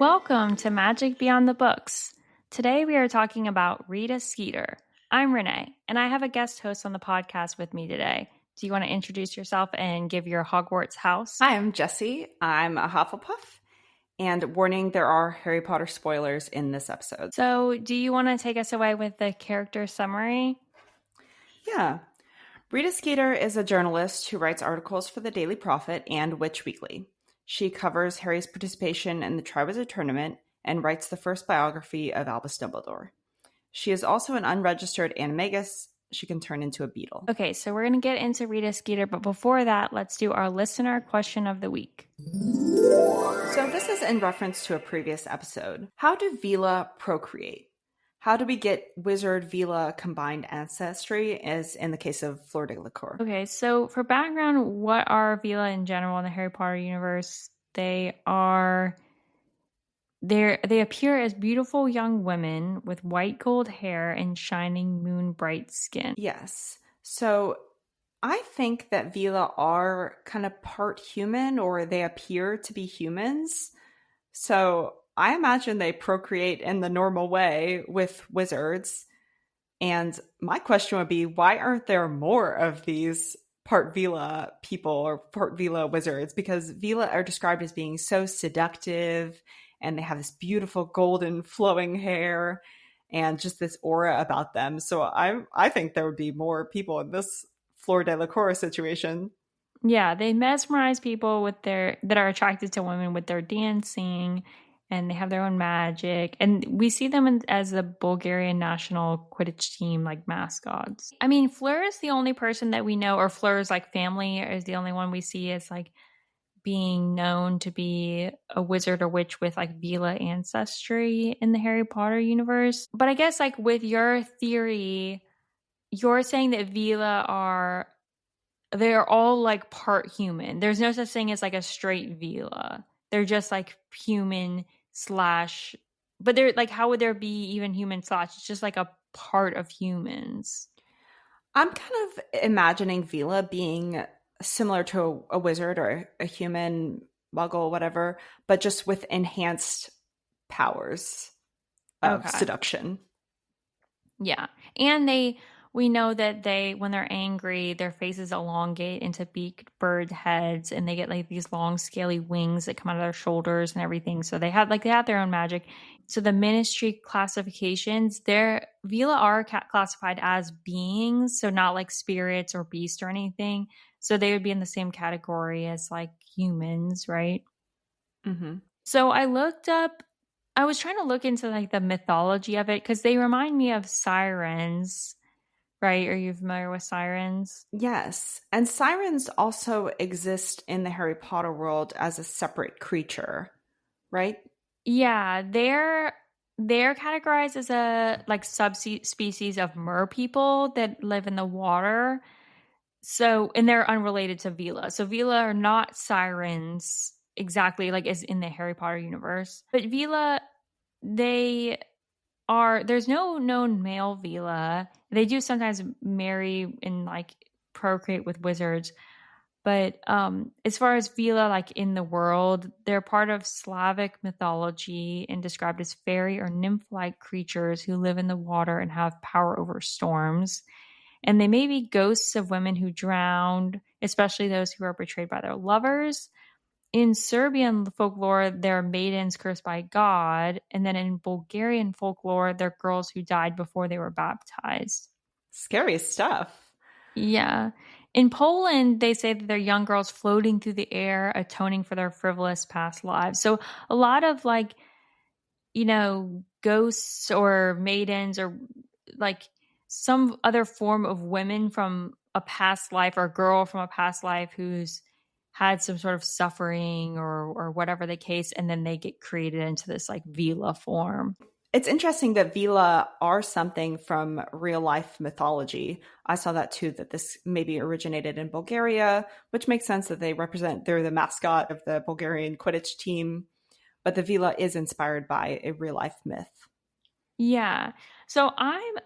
Welcome to Magic Beyond the Books. Today we are talking about Rita Skeeter. I'm Renee, and I have a guest host on the podcast with me today. Do you want to introduce yourself and give your Hogwarts house? Hi, I'm Jessie. I'm a Hufflepuff. And warning, there are Harry Potter spoilers in this episode. So, do you want to take us away with the character summary? Yeah. Rita Skeeter is a journalist who writes articles for the Daily Prophet and Witch Weekly. She covers Harry's participation in the Triwizard Tournament and writes the first biography of Albus Dumbledore. She is also an unregistered animagus. She can turn into a beetle. Okay, so we're going to get into Rita Skeeter, but before that, let's do our listener question of the week. So this is in reference to a previous episode. How do Veela procreate? How do we get wizard Veela combined ancestry, as in the case of Fleur de la Cour? Okay, so for background, what are Veela in general in the Harry Potter universe? They appear as beautiful young women with white gold hair and shining moon bright skin. Yes. So I think that Veela are kind of part human, or they appear to be humans. So I imagine they procreate in the normal way with wizards. And my question would be, why aren't there more of these part Veela people or part Veela wizards? Because Veela are described as being so seductive, and they have this beautiful golden flowing hair and just this aura about them. So I think there would be more people in this Fleur de la Cour situation. Yeah, they mesmerize people with that are attracted to women with their dancing, and they have their own magic. And we see them as the Bulgarian national Quidditch team, like mascots. I mean, Fleur is the only person that we know, or Fleur's like family is the only one we see as like being known to be a wizard or witch with like Veela ancestry in the Harry Potter universe. But I guess like with your theory, you're saying that Veela they're all like part human. There's no such thing as like a straight Veela. They're just like human slash, but they're like, how would there be even human slash? It's just like a part of humans. I'm kind of imagining Veela being similar to a wizard or a human muggle, whatever, but just with enhanced powers of seduction. Yeah. And we know that when they're angry, their faces elongate into beaked bird heads, and they get like these long scaly wings that come out of their shoulders and everything. So they have their own magic. So the ministry classifications, Veela are classified as beings, so not like spirits or beasts or anything. So they would be in the same category as like humans, right? Mm-hmm. So I was trying to look into like the mythology of it, because they remind me of sirens. Right? Are you familiar with sirens? Yes. And sirens also exist in the Harry Potter world as a separate creature, right? Yeah, they're categorized as a like subspecies of mer people that live in the water. So, and they're unrelated to Veela. So Veela are not sirens exactly like as in the Harry Potter universe. But Veela, there's no known male Veela. They do sometimes marry and like procreate with wizards. But as far as Veela, like in the world, they're part of Slavic mythology and described as fairy or nymph-like creatures who live in the water and have power over storms. And they may be ghosts of women who drowned, especially those who are betrayed by their lovers. In Serbian folklore, they're maidens cursed by God. And then in Bulgarian folklore, they're girls who died before they were baptized. Scary stuff. Yeah. In Poland, they say that they're young girls floating through the air, atoning for their frivolous past lives. So a lot of like, ghosts or maidens or like some other form of women from a past life, or a girl from a past life who's had some sort of suffering or whatever the case, and then they get created into this like Veela form. It's interesting that Veela are something from real life mythology. I saw that too, that this maybe originated in Bulgaria, which makes sense that they're the mascot of the Bulgarian Quidditch team. But the Veela is inspired by a real life myth. Yeah. So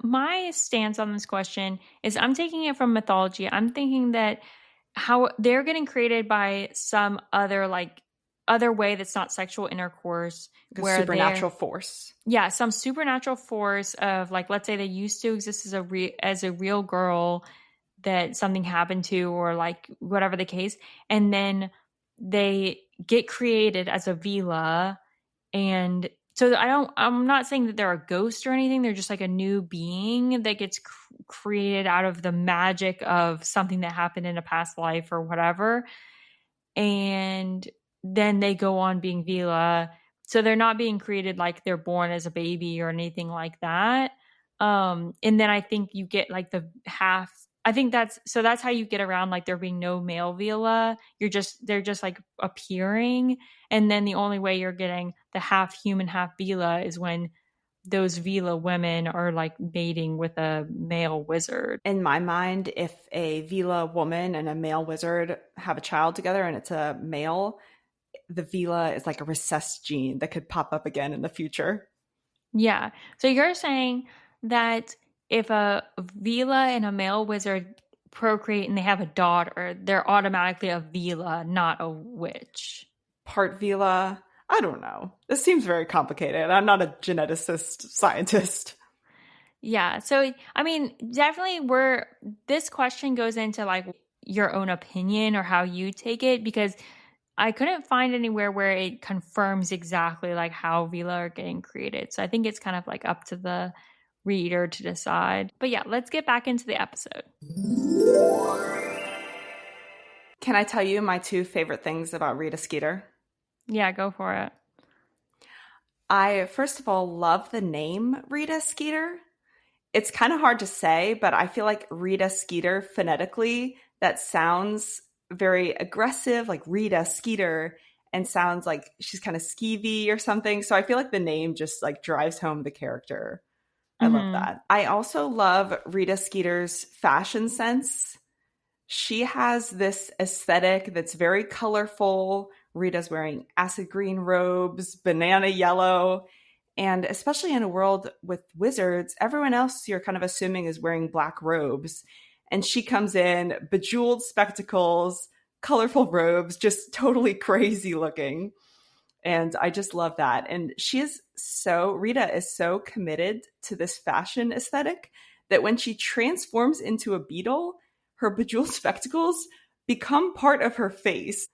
my stance on this question is I'm taking it from mythology. I'm thinking that how they're getting created by some other like other way that's not sexual intercourse, Like a where they're, supernatural force. yeah, some supernatural force of, like, let's say they used to exist as a real girl that something happened to, or like whatever the case, and then they get created as a Veela. And so I'm not saying that they're a ghost or anything. They're just like a new being that gets created out of the magic of something that happened in a past life or whatever. And then they go on being Veela. So they're not being created like they're born as a baby or anything like that. And then I think you get like the half. I think that's how you get around like there being no male Veela. They're just like appearing, and then the only way you're getting the half human, half Veela is when those Veela women are like mating with a male wizard. In my mind, if a Veela woman and a male wizard have a child together and it's a male, the Veela is like a recessed gene that could pop up again in the future. Yeah. So you're saying that if a Veela and a male wizard procreate and they have a daughter, they're automatically a Veela, not a witch. Part Veela. I don't know. This seems very complicated. I'm not a geneticist scientist. Yeah. So, I mean, definitely this question goes into like your own opinion or how you take it, because I couldn't find anywhere where it confirms exactly like how Veela are getting created. So I think it's kind of like up to the reader to decide. But yeah, let's get back into the episode. Can I tell you my two favorite things about Rita Skeeter? Yeah, go for it. I, first of all, love the name Rita Skeeter. It's kind of hard to say, but I feel like Rita Skeeter phonetically, that sounds very aggressive, like Rita Skeeter, and sounds like she's kind of skeevy or something. So I feel like the name just like drives home the character. I love Mm-hmm. that. I also love Rita Skeeter's fashion sense. She has this aesthetic that's very colorful. Rita's wearing acid green robes, banana yellow, and especially in a world with wizards, everyone else you're kind of assuming is wearing black robes. And she comes in, bejeweled spectacles, colorful robes, just totally crazy looking. And I just love that. And Rita is so committed to this fashion aesthetic that when she transforms into a beetle, her bejeweled spectacles become part of her face.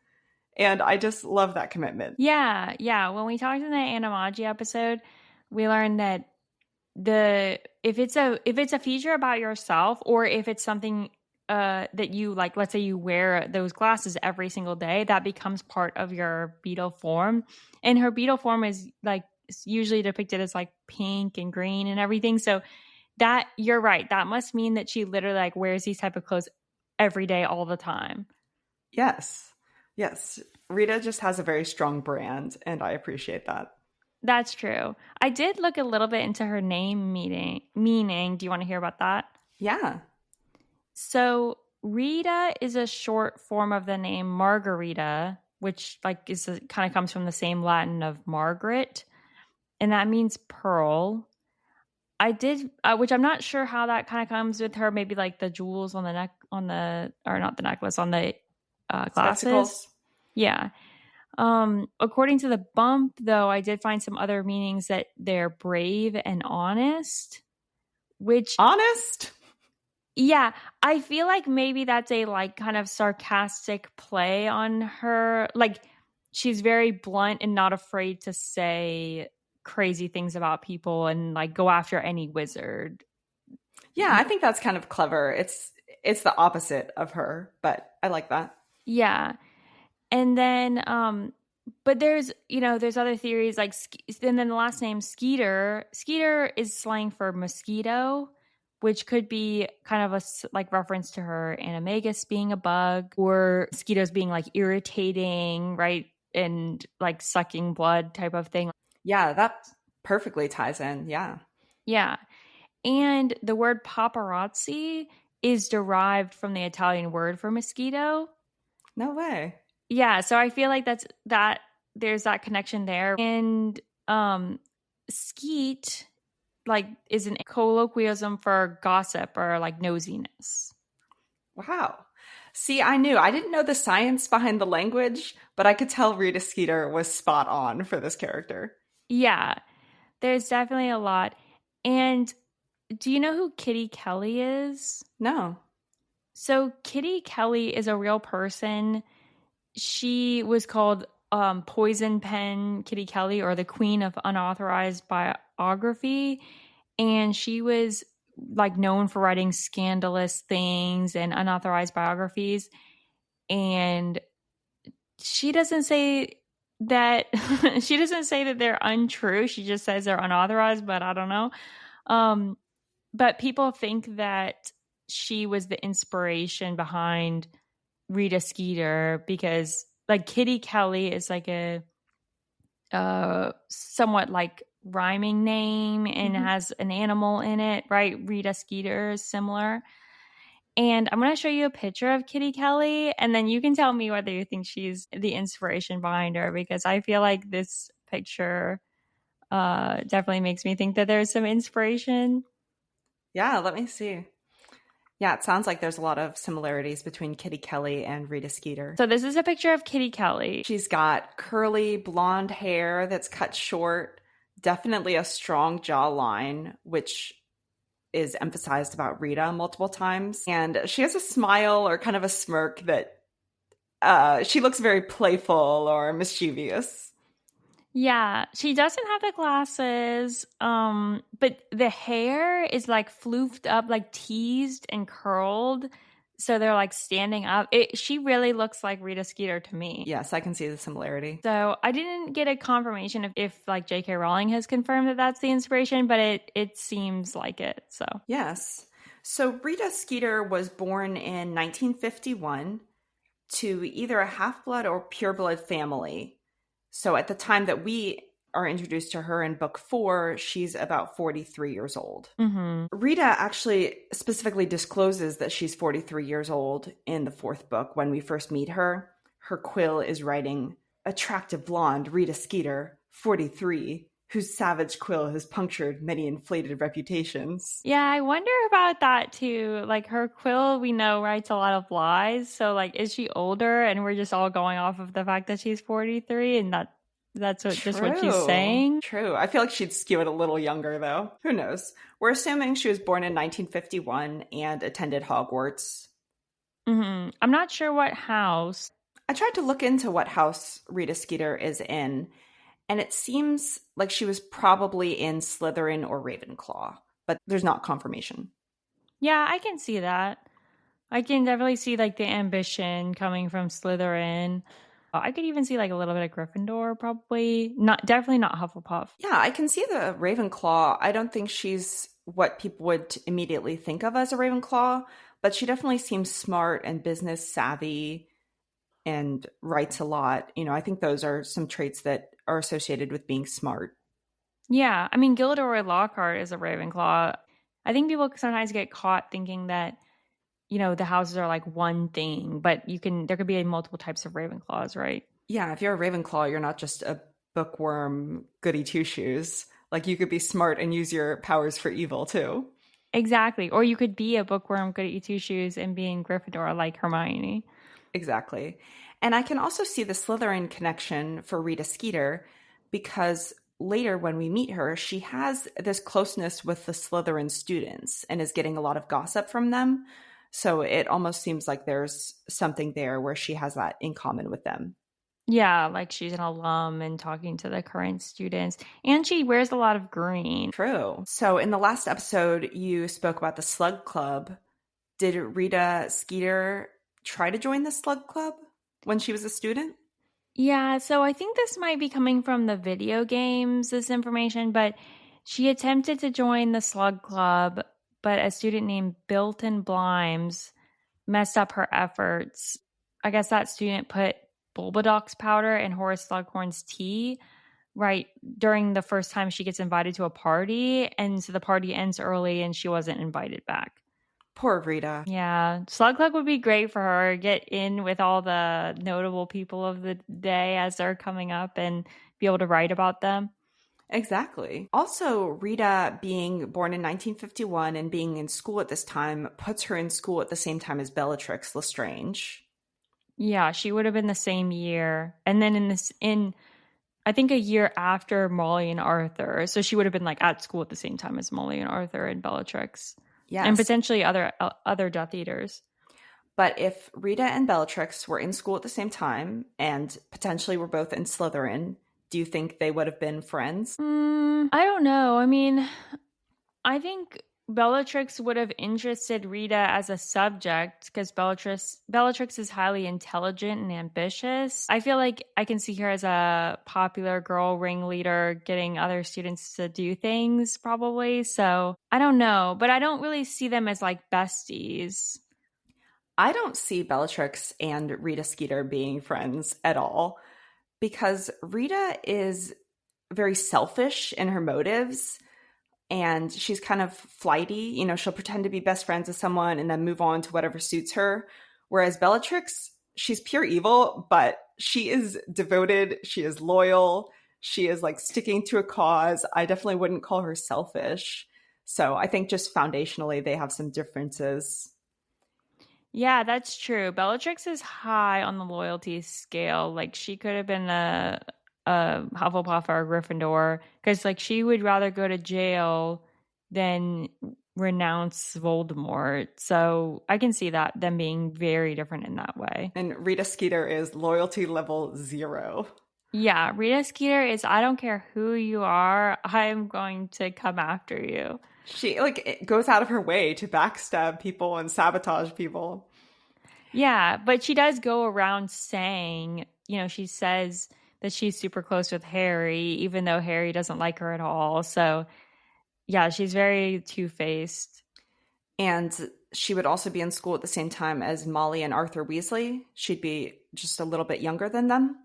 And I just love that commitment. Yeah, yeah. When we talked in the Animagi episode, we learned that if it's a feature about yourself, or if it's something that you like, let's say you wear those glasses every single day, that becomes part of your beetle form. And her beetle form is like usually depicted as like pink and green and everything. So that, you're right, that must mean that she literally like wears these type of clothes every day all the time. Yes. Yes. Rita just has a very strong brand, and I appreciate that. That's true. I did look a little bit into her name meaning. Do you want to hear about that? Yeah. So Rita is a short form of the name Margarita, which like kind of comes from the same Latin of Margaret, and that means pearl. I did, which I'm not sure how that kind of comes with her. Maybe like the jewels on the neck, or not the necklace, on the glasses. Spectacles. Yeah. According to the bump, though, I did find some other meanings, that they're brave and honest, which, Honest? yeah, I feel like maybe that's a like kind of sarcastic play on her. Like she's very blunt and not afraid to say crazy things about people and like go after any wizard. Yeah, I think that's kind of clever. It's the opposite of her, but I like that. Yeah. And then but there's other theories like, and then the last name Skeeter. Skeeter is slang for mosquito, which could be kind of a like reference to her animagus being a bug, or mosquitoes being like irritating, right? And like sucking blood type of thing. Yeah, that perfectly ties in. Yeah. Yeah. And the word paparazzi is derived from the Italian word for mosquito. No way. Yeah, so I feel like there's that connection there. And skeet like is an colloquialism for gossip or like nosiness. Wow. See, I knew. I didn't know the science behind the language, but I could tell Rita Skeeter was spot on for this character. Yeah, there's definitely a lot. And do you know who Kitty Kelly is? No. So Kitty Kelly is a real person. She was called Poison Pen Kitty Kelly, or the Queen of Unauthorized Biography. And she was like known for writing scandalous things and unauthorized biographies. And she doesn't say that she doesn't say that they're untrue. She just says they're unauthorized, but I don't know. Um, but people think that she was the inspiration behind Rita Skeeter because like Kitty Kelly is like a somewhat like rhyming name and Mhm. has an animal in it, right? Rita Skeeter is similar. And I'm going to show you a picture of Kitty Kelly, and then you can tell me whether you think she's the inspiration behind her, because I feel like this picture definitely makes me think that there's some inspiration. Yeah, let me see. Yeah, it sounds like there's a lot of similarities between Kitty Kelly and Rita Skeeter. So this is a picture of Kitty Kelly. She's got curly blonde hair that's cut short, definitely a strong jawline, which is emphasized about Rita multiple times. And she has a smile or kind of a smirk that she looks very playful or mischievous. Yeah, she doesn't have the glasses, but the hair is like floofed up, like teased and curled, so they're like standing up. She really looks like Rita Skeeter to me. Yes, I can see the similarity. So I didn't get a confirmation if like JK Rowling has confirmed that that's the inspiration, but it seems like it. So Yes. So Rita Skeeter was born in 1951 to either a half blood or pureblood family. So at the time that we are introduced to her in book 4, she's about 43 years old. Rita actually specifically discloses that she's 43 years old in the 4th book when we first meet her. Her quill is writing, attractive blonde Rita Skeeter, 43, whose savage quill has punctured many inflated reputations. yeah, I wonder about that too. Like her quill, we know writes a lot of lies. So like, is she older, and we're just all going off of the fact that she's 43, and that's just what she's True. saying? True. I feel like she'd skew it a little younger, though. Who knows? We're assuming she was born in 1951 and attended Hogwarts. I'm not sure what house. I tried to look into what house Rita Skeeter is in, and it seems like she was probably in Slytherin or Ravenclaw, but there's not confirmation. Yeah, I can see that. I can definitely see like the ambition coming from Slytherin. I could even see like a little bit of Gryffindor, probably. Not definitely not Hufflepuff. Yeah, I can see the Ravenclaw. I don't think she's what people would immediately think of as a Ravenclaw, but she definitely seems smart and business savvy and writes a lot. You know, I think those are some traits that are associated with being smart. Yeah, I mean Gilderoy Lockhart is a Ravenclaw. I think people sometimes get caught thinking that the houses are like one thing, but there could be multiple types of Ravenclaws, right? Yeah, if you're a Ravenclaw, you're not just a bookworm goody two shoes. Like you could be smart and use your powers for evil too. Exactly. Or you could be a bookworm good at two shoes and be in Gryffindor like Hermione. Exactly. And I can also see the Slytherin connection for Rita Skeeter because later when we meet her, she has this closeness with the Slytherin students and is getting a lot of gossip from them. So it almost seems like there's something there where she has that in common with them. Yeah, like she's an alum and talking to the current students. And she wears a lot of green. True. So in the last episode, you spoke about the Slug Club. Did Rita Skeeter try to join the Slug Club when she was a student? Yeah, so I think this might be coming from the video games, this information, but she attempted to join the Slug Club, but a student named Bilton Blimes messed up her efforts. I guess that student put Bulbadox powder in Horace Slughorn's tea right during the first time she gets invited to a party, and so the party ends early and she wasn't invited back. Poor Rita. Yeah, Slug Club would be great for her. Get in with all the notable people of the day as they're coming up and be able to write about them. Exactly. Also, Rita being born in 1951 and being in school at this time puts her in school at the same time as Bellatrix Lestrange. Yeah, she would have been the same year. And then in I think a year after Molly and Arthur. So she would have been like at school at the same time as Molly and Arthur and Bellatrix. And Yes. potentially other Death Eaters. But if Rita and Bellatrix were in school at the same time and potentially were both in Slytherin, do you think they would have been friends? I don't know. I mean, I think Bellatrix would have interested Rita as a subject because Bellatrix is highly intelligent and ambitious. I feel like I can see her as a popular girl ringleader, getting other students to do things probably. So I don't know, but I don't really see them as like besties. I don't see Bellatrix and Rita Skeeter being friends at all because Rita is very selfish in her motives and she's kind of flighty. You know, she'll pretend to be best friends with someone and then move on to whatever suits her. Whereas Bellatrix, she's pure evil, but she is devoted, she is loyal, she is like sticking to a cause. I definitely wouldn't call her selfish. So I think just foundationally, they have some differences. Yeah, that's true. Bellatrix is high on the loyalty scale. Like she could have been a Hufflepuff or a Gryffindor because like she would rather go to jail than renounce Voldemort. So I can see that them being very different in that way. And Rita Skeeter is loyalty level 0. Yeah, Rita Skeeter is I don't care who you are, I'm going to come after you. She like it goes out of her way to backstab people and sabotage people. Yeah, but she does go around saying, she says that she's super close with Harry, even though Harry doesn't like her at all. So, yeah, she's very two-faced. And she would also be in school at the same time as Molly and Arthur Weasley. She'd be just a little bit younger than them.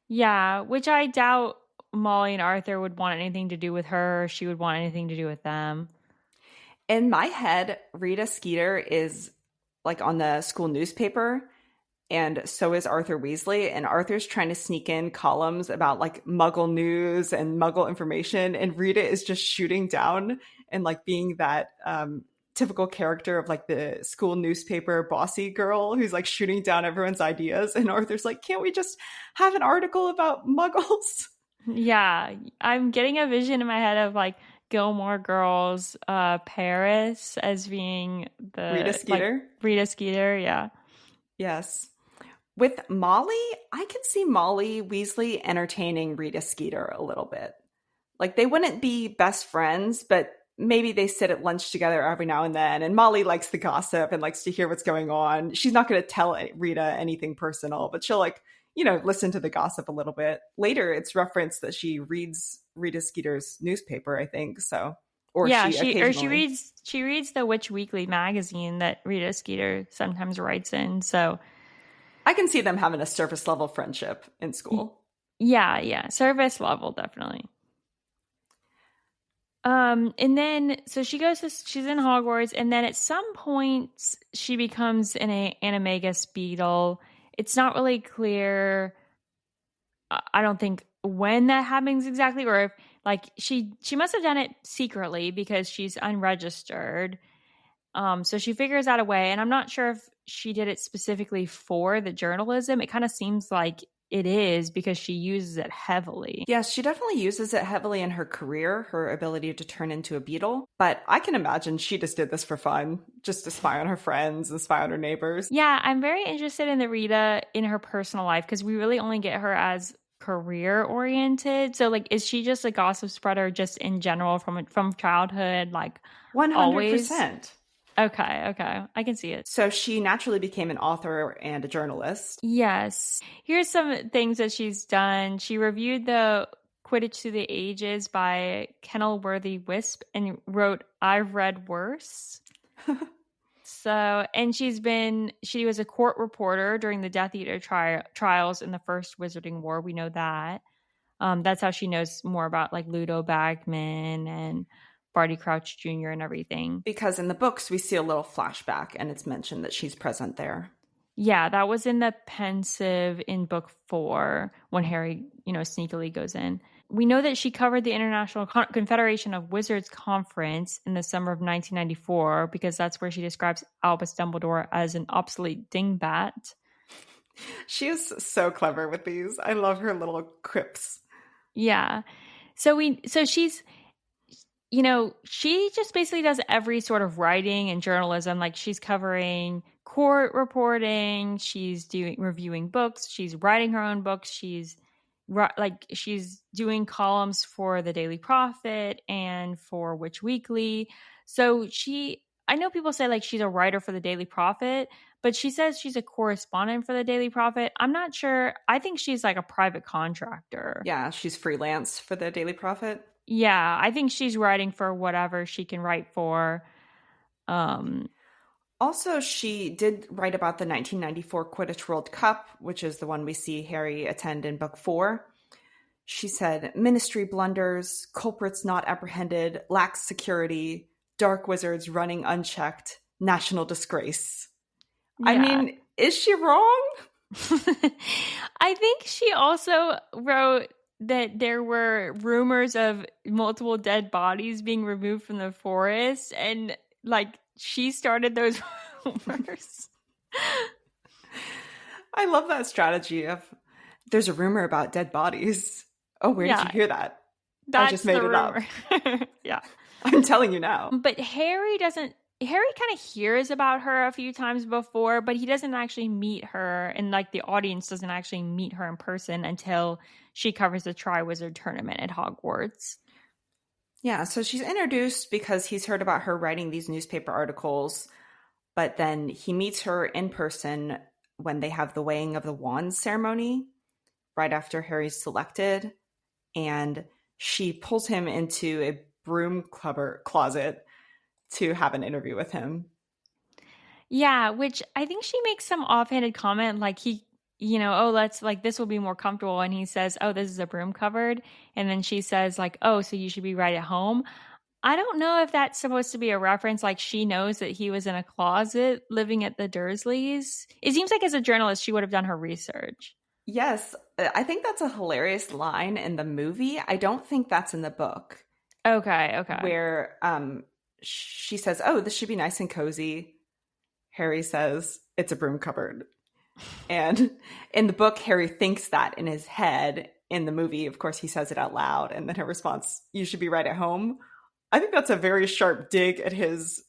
Yeah, which I doubt Molly and Arthur would want anything to do with her. Or she would want anything to do with them. In my head, Rita Skeeter is like on the school newspaper, and so is Arthur Weasley. And Arthur's trying to sneak in columns about like Muggle news and Muggle information, and Rita is just shooting down and like being that typical character of like the school newspaper bossy girl who's like shooting down everyone's ideas. And Arthur's like, can't we just have an article about Muggles? Yeah, I'm getting a vision in my head of like Gilmore Girls, Paris as being the Rita Skeeter. Rita Skeeter, yeah. Yes. With Molly, I can see Molly Weasley entertaining Rita Skeeter a little bit. Like they wouldn't be best friends, but maybe they sit at lunch together every now and then. And Molly likes the gossip and likes to hear what's going on. She's not going to tell Rita anything personal, but she'll like, listen to the gossip a little bit. Later, it's referenced that she reads Rita Skeeter's newspaper, I think. So, or Yeah, she occasionally. she reads the Witch Weekly magazine that Rita Skeeter sometimes writes in. So I can see them having a surface level friendship in school. Yeah, service level definitely. And then so she's in Hogwarts, and then at some point she becomes an animagus beetle. It's not really clear. I don't think when that happens exactly, or if like she must have done it secretly because she's unregistered. So she figures out a way, and I'm not sure if she did it specifically for the journalism. It kind of seems like it is because she uses it heavily. Yes, she definitely uses it heavily in her career, her ability to turn into a beetle. But I can imagine she just did this for fun, just to spy on her friends and spy on her neighbors. Yeah, I'm very interested in the Rita in her personal life because we really only get her as career oriented. So like, is she just a gossip spreader just in general from childhood? Like 100%. Always? Okay. I can see it. So she naturally became an author and a journalist. Yes. Here's some things that she's done. She reviewed the Quidditch Through the Ages by Kennelworthy Wisp and wrote, I've read worse. And she was a court reporter during the Death Eater trials in the First Wizarding War. We know that. That's how she knows more about like Ludo Bagman and Barty Crouch Jr. and everything. Because in the books, we see a little flashback and it's mentioned that she's present there. Yeah, that was in the pensive in book 4 when Harry, sneakily goes in. we know that she covered the International Confederation of Wizards Conference in the summer of 1994 because that's where she describes Albus Dumbledore as an obsolete dingbat. She is so clever with these. I love her little quips. Yeah. So she's, she just basically does every sort of writing and journalism. Like she's covering court reporting, she's reviewing books, she's writing her own books, she's doing columns for the Daily Prophet and for Witch Weekly. So I know people say like she's a writer for the Daily Prophet, but she says she's a correspondent for the Daily Prophet. I'm not sure. I think she's like a private contractor. Yeah, she's freelance for the Daily Prophet. Yeah, I think she's writing for whatever she can write for. Also, she did write about the 1994 Quidditch World Cup, which is the one we see Harry attend in book 4. She said, ministry blunders, culprits not apprehended, lax security, dark wizards running unchecked, national disgrace. Yeah. I mean, is she wrong? I think she also wrote that there were rumors of multiple dead bodies being removed from the forest, and like she started those rumors. I love that strategy of there's a rumor about dead bodies. Oh, where did you hear that? I just made it up. Yeah. I'm telling you now. But Harry kind of hears about her a few times before, but he doesn't actually meet her, and like the audience doesn't actually meet her in person until she covers the Triwizard Tournament at Hogwarts. Yeah, so she's introduced because he's heard about her writing these newspaper articles, but then he meets her in person when they have the weighing of the wands ceremony right after Harry's selected, and she pulls him into a broom closet to have an interview with him. Yeah, which I think she makes some offhanded comment like let's like this will be more comfortable, and he says, "Oh, this is a broom cupboard." And then she says like, "Oh, so you should be right at home." I don't know if that's supposed to be a reference like she knows that he was in a closet living at the Dursleys. It seems like as a journalist she would have done her research. Yes, I think that's a hilarious line in the movie. I don't think that's in the book. Okay. Where she says, "Oh, this should be nice and cozy." Harry says, "It's a broom cupboard." And in the book, Harry thinks that in his head. In the movie, of course, he says it out loud. And then her response, "You should be right at home." I think that's a very sharp dig at his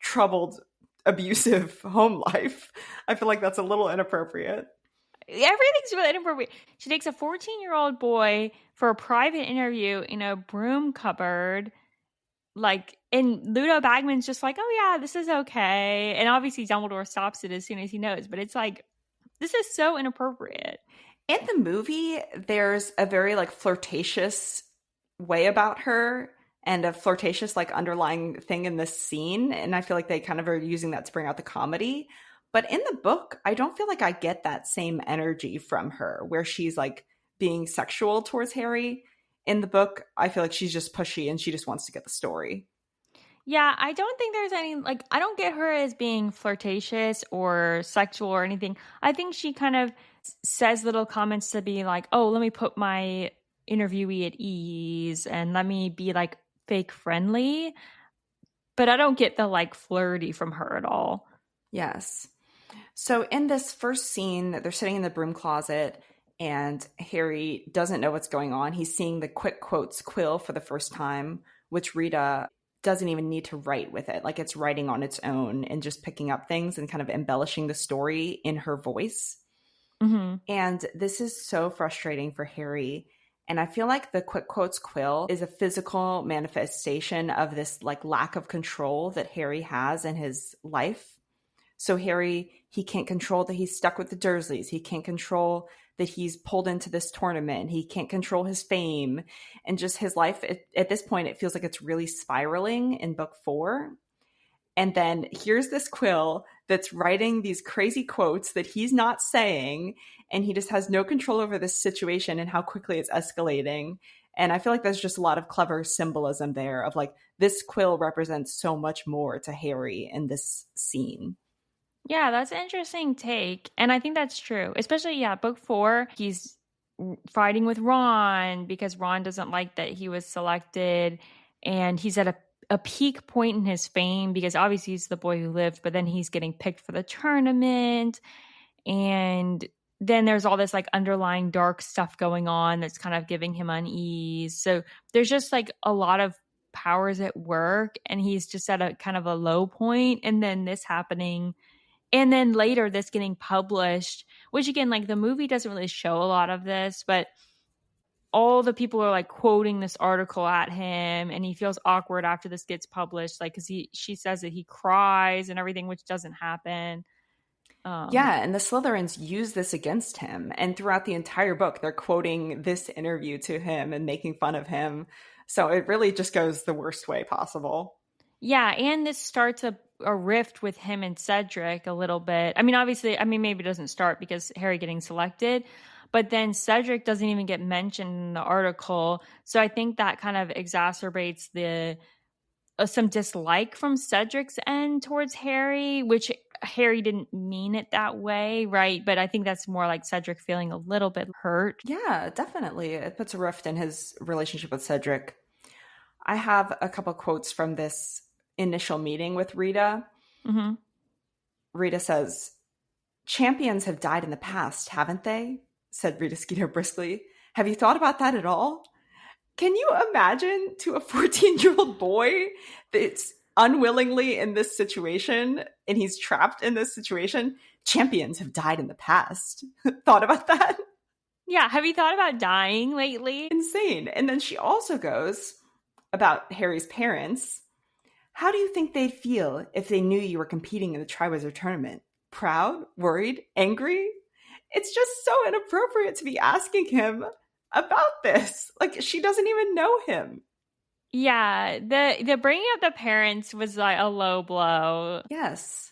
troubled, abusive home life. I feel like that's a little inappropriate. Everything's really inappropriate. She takes a 14-year-old boy for a private interview in a broom cupboard. Like, and Ludo Bagman's just like, "Oh yeah, this is okay." And obviously Dumbledore stops it as soon as he knows, but it's like, this is so inappropriate. In the movie, there's a very like flirtatious way about her and a flirtatious like underlying thing in this scene. And I feel like they kind of are using that to bring out the comedy. But in the book, I don't feel like I get that same energy from her where she's like being sexual towards Harry. In the book, I feel like she's just pushy and she just wants to get the story. Yeah, I don't think there's any, like, I don't get her as being flirtatious or sexual or anything. I think she kind of says little comments to be like, "Oh, let me put my interviewee at ease and let me be like fake friendly." But I don't get the like flirty from her at all. Yes. So in this first scene, they're sitting in the broom closet and Harry doesn't know what's going on. He's seeing the quick quotes quill for the first time, which Rita doesn't even need to write with it. Like it's writing on its own and just picking up things and kind of embellishing the story in her voice. Mm-hmm. And this is so frustrating for Harry. And I feel like the quick quotes quill is a physical manifestation of this like lack of control that Harry has in his life. So Harry, he can't control that he's stuck with the Dursleys. He can't control that he's pulled into this tournament. He can't control his fame. And just his life, at this point, it feels like it's really spiraling in book 4. And then here's this quill that's writing these crazy quotes that he's not saying. And he just has no control over this situation and how quickly it's escalating. And I feel like there's just a lot of clever symbolism there of like, this quill represents so much more to Harry in this scene. Yeah, that's an interesting take. And I think that's true. Especially, book 4, he's fighting with Ron because Ron doesn't like that he was selected, and he's at a peak point in his fame because obviously he's the boy who lived, but then he's getting picked for the tournament, and then there's all this like underlying dark stuff going on that's kind of giving him unease. So there's just like a lot of powers at work, and he's just at a kind of a low point, and then this happening, and then later this getting published, which again, like the movie doesn't really show a lot of this, but all the people are like quoting this article at him, and he feels awkward after this gets published, like because she says that he cries and everything, which doesn't happen. Yeah, and the Slytherins use this against him. And throughout the entire book, they're quoting this interview to him and making fun of him. So it really just goes the worst way possible. Yeah, and this starts a rift with him and Cedric a little bit. I mean, obviously, I mean, maybe it doesn't start because Harry getting selected, but then Cedric doesn't even get mentioned in the article. So I think that kind of exacerbates the some dislike from Cedric's end towards Harry, which Harry didn't mean it that way, right? But I think that's more like Cedric feeling a little bit hurt. Yeah, definitely. It puts a rift in his relationship with Cedric. I have a couple quotes from this initial meeting with Rita. Mm-hmm. Rita says, "Champions have died in the past, haven't they?" said Rita Skeeter briskly. "Have you thought about that at all? Can you imagine to a 14-year-old boy that's unwillingly in this situation and he's trapped in this situation? Champions have died in the past." Thought about that? Yeah. Have you thought about dying lately? Insane. And then she also goes about Harry's parents. "How do you think they'd feel if they knew you were competing in the Triwizard Tournament? Proud? Worried? Angry?" It's just so inappropriate to be asking him about this. Like, she doesn't even know him. Yeah, the bringing up the parents was like a low blow. Yes.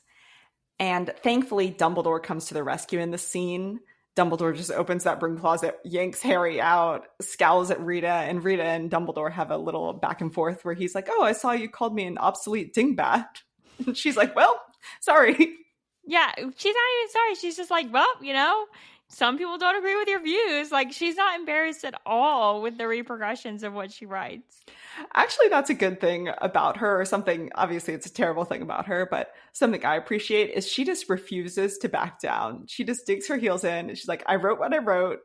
And thankfully, Dumbledore comes to the rescue in the scene. Dumbledore just opens that broom closet, yanks Harry out, scowls at Rita, and Rita and Dumbledore have a little back and forth where he's like, "Oh, I saw you called me an obsolete dingbat." And she's like, "Well, sorry." Yeah, she's not even sorry. She's just like, well, some people don't agree with your views. Like, she's not embarrassed at all with the repercussions of what she writes. Actually, that's a good thing about her, or something. Obviously, it's a terrible thing about her, but something I appreciate is she just refuses to back down. She just digs her heels in, and she's like, "I wrote what I wrote.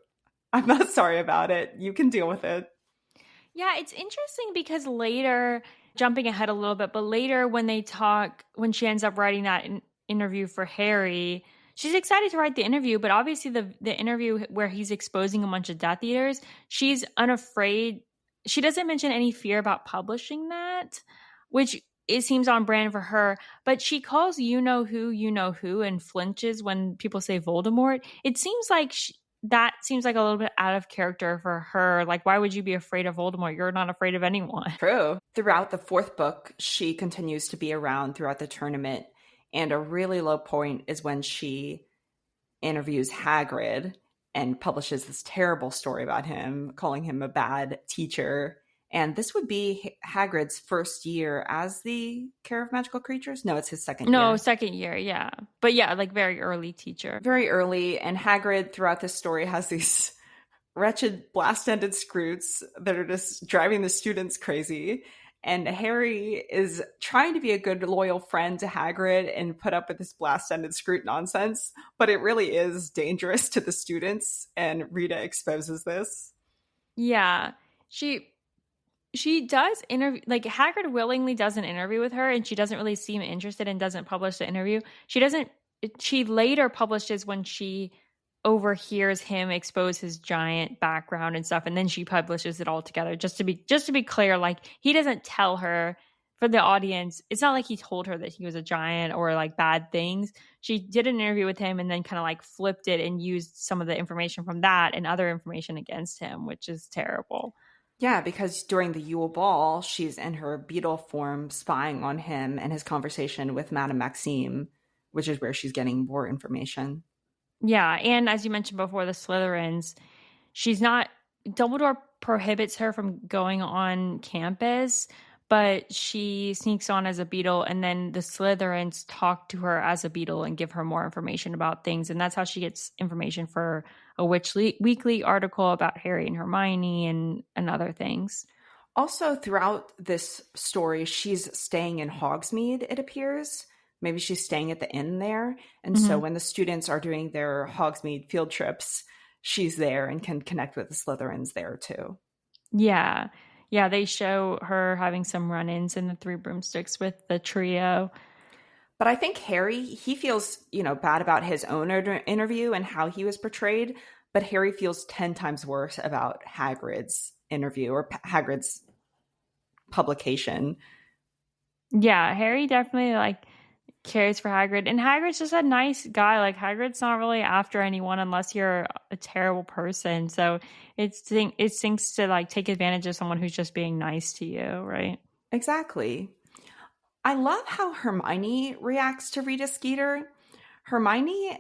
I'm not sorry about it. You can deal with it." Yeah, it's interesting because later, jumping ahead a little bit, but later when they talk, when she ends up writing that interview for Harry, she's excited to write the interview, but obviously the interview where he's exposing a bunch of Death Eaters, she's unafraid. She doesn't mention any fear about publishing that, which it seems on brand for her, but she calls you know who, and flinches when people say Voldemort. It seems like that seems like a little bit out of character for her. Like, why would you be afraid of Voldemort? You're not afraid of anyone. True. Throughout the fourth book, she continues to be around throughout the tournament. And a really low point is when she interviews Hagrid and publishes this terrible story about him, calling him a bad teacher. And this would be Hagrid's first year as the Care of Magical Creatures. No, it's his second year. No, second year, yeah. But yeah, like very early teacher. Very early. And Hagrid, throughout this story, has these wretched blast-ended scroots that are just driving the students crazy. And Harry is trying to be a good, loyal friend to Hagrid and put up with this blast-ended scroot nonsense, but it really is dangerous to the students, and Rita exposes this. Yeah. She does interview, like Hagrid willingly does an interview with her, and she doesn't really seem interested and doesn't publish the interview. She later publishes when she overhears him expose his giant background and stuff, and then she publishes it all together. Just to be clear, like he doesn't tell her, for the audience, it's not like he told her that he was a giant or like bad things. She did an interview with him and then kind of like flipped it and used some of the information from that and other information against him, which is terrible. Yeah, because during the Yule Ball, she's in her beetle form spying on him and his conversation with Madame Maxime, which is where she's getting more information. Yeah, and as you mentioned before, the Slytherins, Dumbledore prohibits her from going on campus, but she sneaks on as a beetle, and then the Slytherins talk to her as a beetle and give her more information about things, and that's how she gets information for a weekly article about Harry and Hermione and other things. Also, throughout this story, she's staying in Hogsmeade, it appears. Maybe she's staying at the inn there. And so Mhm. when the students are doing their Hogsmeade field trips, she's there and can connect with the Slytherins there too. Yeah. Yeah, they show her having some run-ins in the Three Broomsticks with the trio. But I think Harry, he feels, bad about his own interview and how he was portrayed. But Harry feels 10 times worse about Hagrid's interview or Hagrid's publication. Yeah, Harry definitely like cares for Hagrid, and Hagrid's just a nice guy. Like Hagrid's not really after anyone unless you're a terrible person. So it sinks to like take advantage of someone who's just being nice to you, right? Exactly. I love how Hermione reacts to Rita Skeeter. Hermione,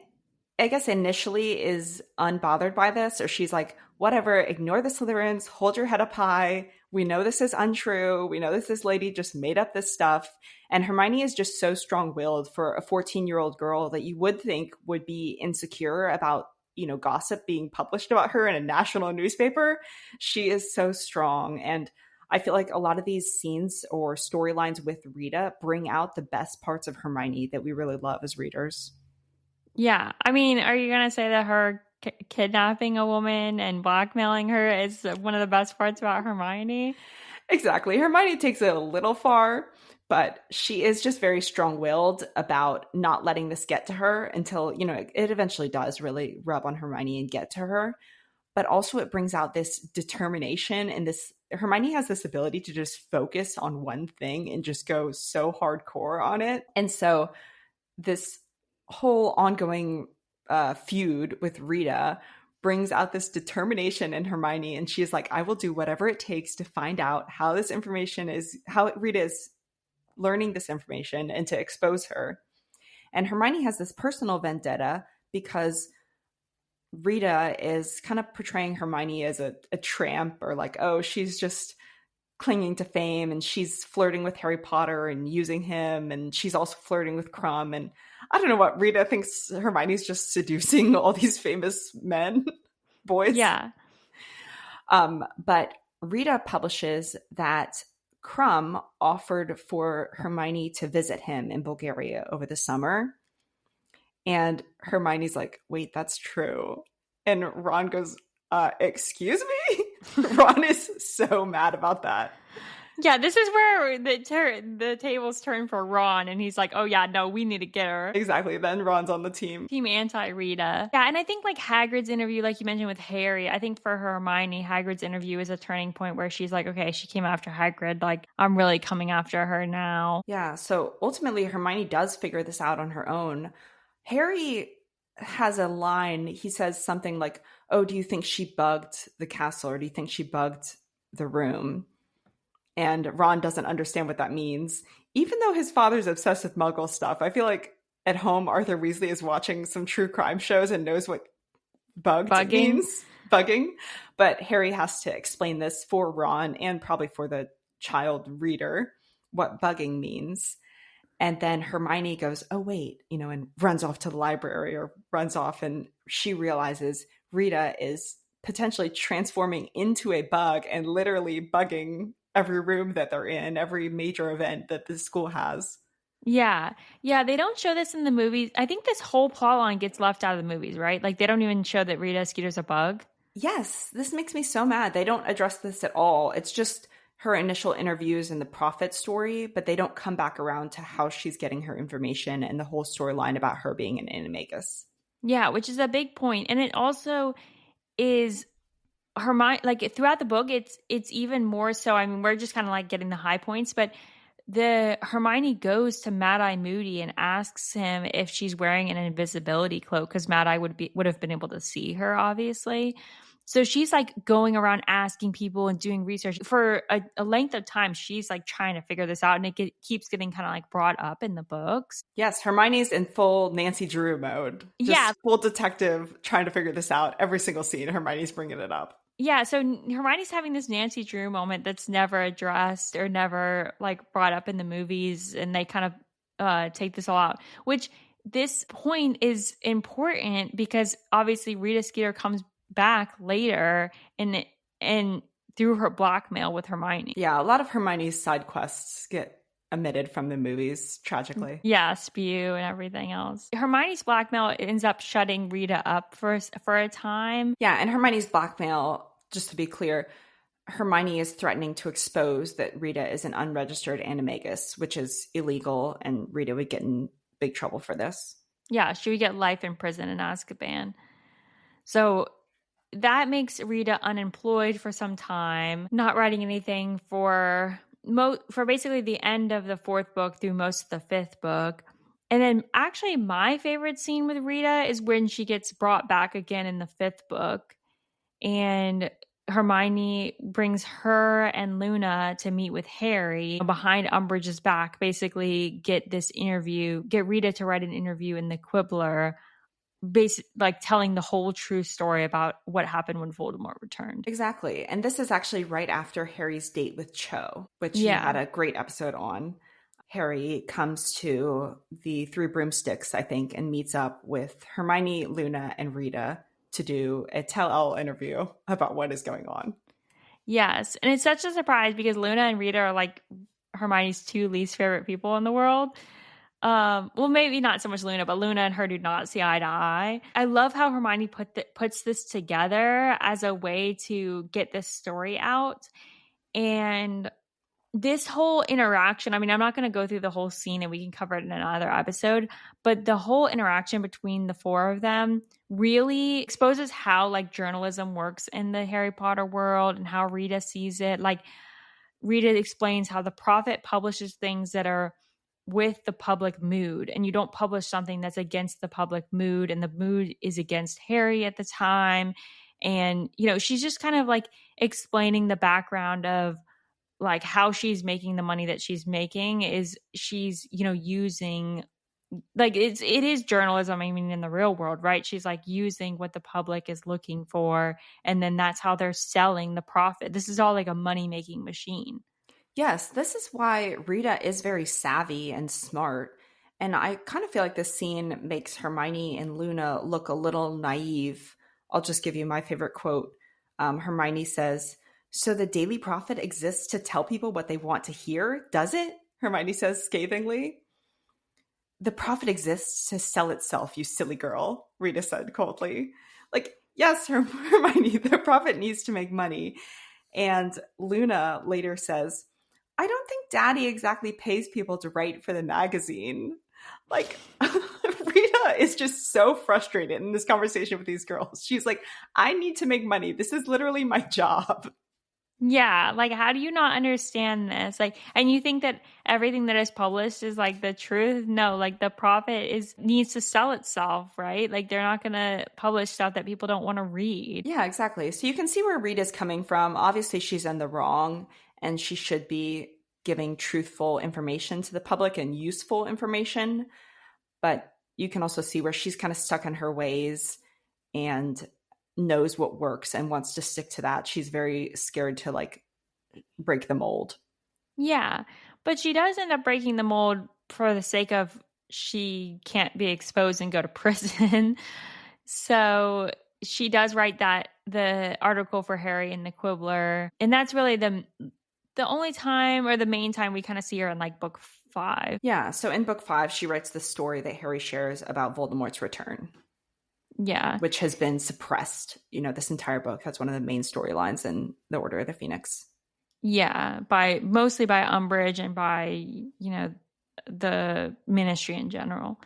I guess, initially is unbothered by this, or she's like, whatever, ignore the Slytherins, hold your head up high. We know this is untrue. We know this lady just made up this stuff. And Hermione is just so strong willed for a 14-year-old girl that you would think would be insecure about, gossip being published about her in a national newspaper. She is so strong. And I feel like a lot of these scenes or storylines with Rita bring out the best parts of Hermione that we really love as readers. Yeah, I mean, are you gonna say that her kidnapping a woman and blackmailing her is one of the best parts about Hermione? Exactly. Hermione takes it a little far, but she is just very strong willed about not letting this get to her until, it eventually does really rub on Hermione and get to her. But also, it brings out this determination and this. Hermione has this ability to just focus on one thing and just go so hardcore on it. And so, this whole ongoing feud with Rita brings out this determination in Hermione, and she's like, I will do whatever it takes to find out how this information is, how Rita is learning this information and to expose her. And Hermione has this personal vendetta because Rita is kind of portraying Hermione as a tramp, or like, oh, she's just clinging to fame and she's flirting with Harry Potter and using him, and she's also flirting with Crumb. And I don't know what Rita thinks Hermione's just seducing all these famous men, boys. Yeah. But Rita publishes that Crumb offered for Hermione to visit him in Bulgaria over the summer. And Hermione's like, wait, that's true. And Ron goes, excuse me? Ron is so mad about that. Yeah, this is where the tables turn for Ron, and he's like, oh yeah, no, we need to get her. Exactly. Then Ron's on the team. Team anti-Rita. Yeah, and I think like Hagrid's interview, like you mentioned with Harry, I think for Hermione, Hagrid's interview is a turning point where she's like, okay, she came after Hagrid, like I'm really coming after her now. Yeah, so ultimately Hermione does figure this out on her own. Harry has a line. He says something like, oh, do you think she bugged the castle, or do you think she bugged the room? And Ron doesn't understand what that means. Even though his father's obsessed with Muggle stuff, I feel like at home Arthur Weasley is watching some true crime shows and knows what bugged means. Bugging. But Harry has to explain this for Ron and probably for the child reader, what bugging means. And then Hermione goes, oh, wait, and runs off to the library, or runs off, and she realizes Rita is potentially transforming into a bug and literally bugging every room that they're in, every major event that the school has. Yeah. Yeah, they don't show this in the movies. I think this whole plot line gets left out of the movies, right? Like they don't even show that Rita Skeeter's a bug. Yes, this makes me so mad. They don't address this at all. It's just her initial interviews and the prophet story, but they don't come back around to how she's getting her information and the whole storyline about her being an animagus. Yeah, which is a big point. And it also is Hermione, like throughout the book, it's even more so. I mean, we're just kind of like getting the high points, but the Hermione goes to Mad Eye Moody and asks him if she's wearing an invisibility cloak, because Mad Eye would have been able to see her, obviously. So she's like going around asking people and doing research for a length of time. She's like trying to figure this out, and it keeps getting kind of like brought up in the books. Yes, Hermione's in full Nancy Drew mode. Just full detective trying to figure this out. Every single scene, Hermione's bringing it up. Yeah, so Hermione's having this Nancy Drew moment that's never addressed or never like brought up in the movies, and they kind of take this all out, which this point is important because obviously Rita Skeeter comes back later and through her blackmail with Hermione. Yeah, a lot of Hermione's side quests get omitted from the movies, tragically. Yeah, spew and everything else. Hermione's blackmail ends up shutting Rita up for a time. Yeah, and Hermione's blackmail, just to be clear, Hermione is threatening to expose that Rita is an unregistered animagus, which is illegal, and Rita would get in big trouble for this. Yeah, she would get life in prison in Azkaban. So that makes Rita unemployed for some time, not writing anything for basically the end of the fourth book through most of the fifth book. And then actually my favorite scene with Rita is when she gets brought back again in the fifth book. And Hermione brings her and Luna to meet with Harry behind Umbridge's back, basically get Rita to write an interview in the Quibbler, like telling the whole true story about what happened when Voldemort returned. Exactly. And this is actually right after Harry's date with Cho, which he had a great episode on. Harry comes to the Three Broomsticks, I think, and meets up with Hermione, Luna, and Rita to do a tell-all interview about what is going on. Yes. And it's such a surprise because Luna and Rita are like Hermione's two least favorite people in the world. Well, maybe not so much Luna, but Luna and her do not see eye to eye. I love how Hermione puts this together as a way to get this story out. And this whole interaction, I mean, I'm not going to go through the whole scene and we can cover it in another episode, but the whole interaction between the four of them really exposes how like journalism works in the Harry Potter world and how Rita sees it. Like Rita explains how the prophet publishes things that are with the public mood, and you don't publish something that's against the public mood, and the mood is against Harry at the time. And, you know, she's just kind of like explaining the background of like how she's making the money that she's making is she's, you know, using like it is journalism. I mean, in the real world, right? She's like using what the public is looking for, and then that's how they're selling the profit. This is all like a money-making machine. Yes, this is why Rita is very savvy and smart. And I kind of feel like this scene makes Hermione and Luna look a little naive. I'll just give you my favorite quote. Hermione says, "So the Daily Prophet exists to tell people what they want to hear, does it?" Hermione says scathingly. "The Prophet exists to sell itself, you silly girl," Rita said coldly. Like, yes, Hermione, the Prophet needs to make money. And Luna later says, "I don't think Daddy exactly pays people to write for the magazine." Like, Rita is just so frustrated in this conversation with these girls. She's like, I need to make money. This is literally my job. Yeah, like how do you not understand this? Like, and you think that everything that is published is like the truth? No, like the prophet needs to sell itself, right? Like they're not going to publish stuff that people don't want to read. Yeah, exactly. So you can see where Rita's coming from. Obviously, she's in the wrong, and she should be giving truthful information to the public and useful information. But you can also see where she's kind of stuck in her ways and knows what works and wants to stick to that. She's very scared to like break the mold. Yeah, but she does end up breaking the mold for the sake of she can't be exposed and go to prison. So she does write the article for Harry in the Quibbler, and that's really the only time or the main time we kind of see her in like book 5. Yeah, so in book 5, she writes the story that Harry shares about Voldemort's return. Yeah. Which has been suppressed. You know, this entire book. That's one of the main storylines in the Order of the Phoenix. Yeah, mostly by Umbridge and by, you know, the Ministry in general.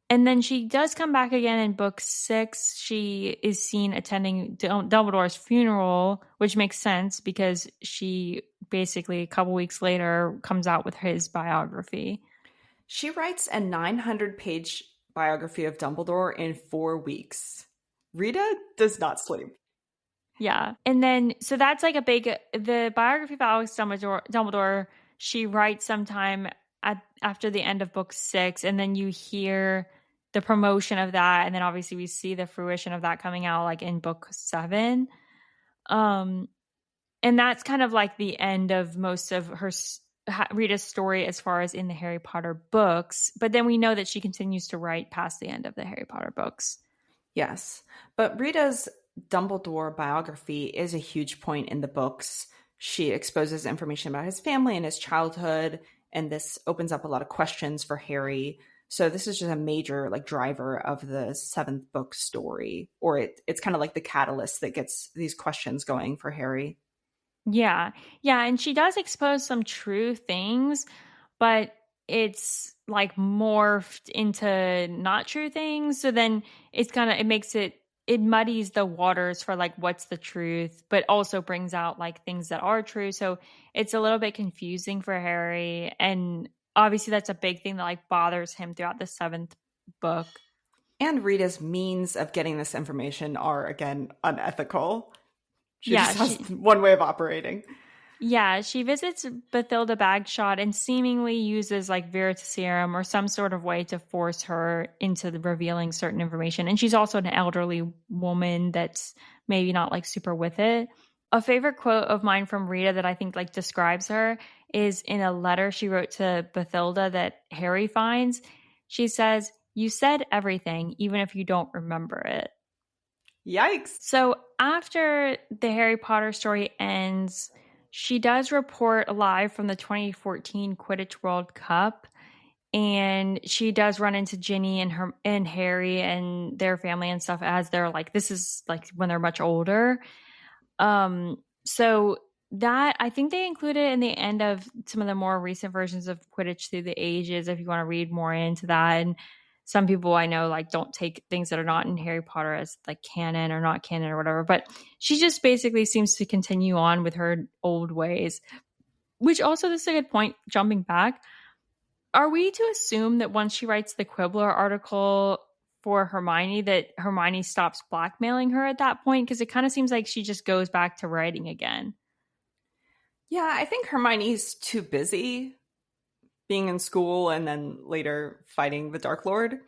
And then she does come back again in book 6. She is seen attending Dumbledore's funeral, which makes sense because she basically a couple weeks later comes out with his biography. She writes a 900-page biography of Dumbledore in 4 weeks. Rita does not sleep. Yeah. And then, so that's like the biography of Alex Dumbledore, she writes sometime after the end of book 6. And then you hear the promotion of that. And then obviously we see the fruition of that coming out like in book 7. And that's kind of like the end of most of her Rita's story as far as in the Harry Potter books, but then we know that she continues to write past the end of the Harry Potter books. Yes. But Rita's Dumbledore biography is a huge point in the books. She exposes information about his family and his childhood, and this opens up a lot of questions for Harry. So this is just a major like driver of the seventh book story, or it's kind of like the catalyst that gets these questions going for Harry. Yeah. Yeah, and she does expose some true things, but it's like morphed into not true things. So then it makes it muddies the waters for like what's the truth, but also brings out like things that are true. So it's a little bit confusing for Harry. And obviously that's a big thing that like bothers him throughout the seventh book. And Rita's means of getting this information are again unethical. She Yeah, just has one way of operating. Yeah, she visits Bathilda Bagshot and seemingly uses like Veritaserum or some sort of way to force her into revealing certain information. And she's also an elderly woman that's maybe not like super with it. A favorite quote of mine from Rita that I think like describes her is in a letter she wrote to Bathilda that Harry finds. She says, "You said everything, even if you don't remember it." Yikes. So after the Harry Potter story ends, she does report live from the 2014 Quidditch World Cup, and she does run into Ginny and Harry and their family and stuff as they're like, this is like when they're much older. So that I think they include it in the end of some of the more recent versions of Quidditch Through the Ages if you want to read more into that. And some people I know like don't take things that are not in Harry Potter as like canon or not canon or whatever, but she just basically seems to continue on with her old ways. Which also, this is a good point, jumping back. Are we to assume that once she writes the Quibbler article for Hermione, that Hermione stops blackmailing her at that point? Because it kind of seems like she just goes back to writing again. Yeah, I think Hermione's too busy being in school and then later fighting the Dark Lord.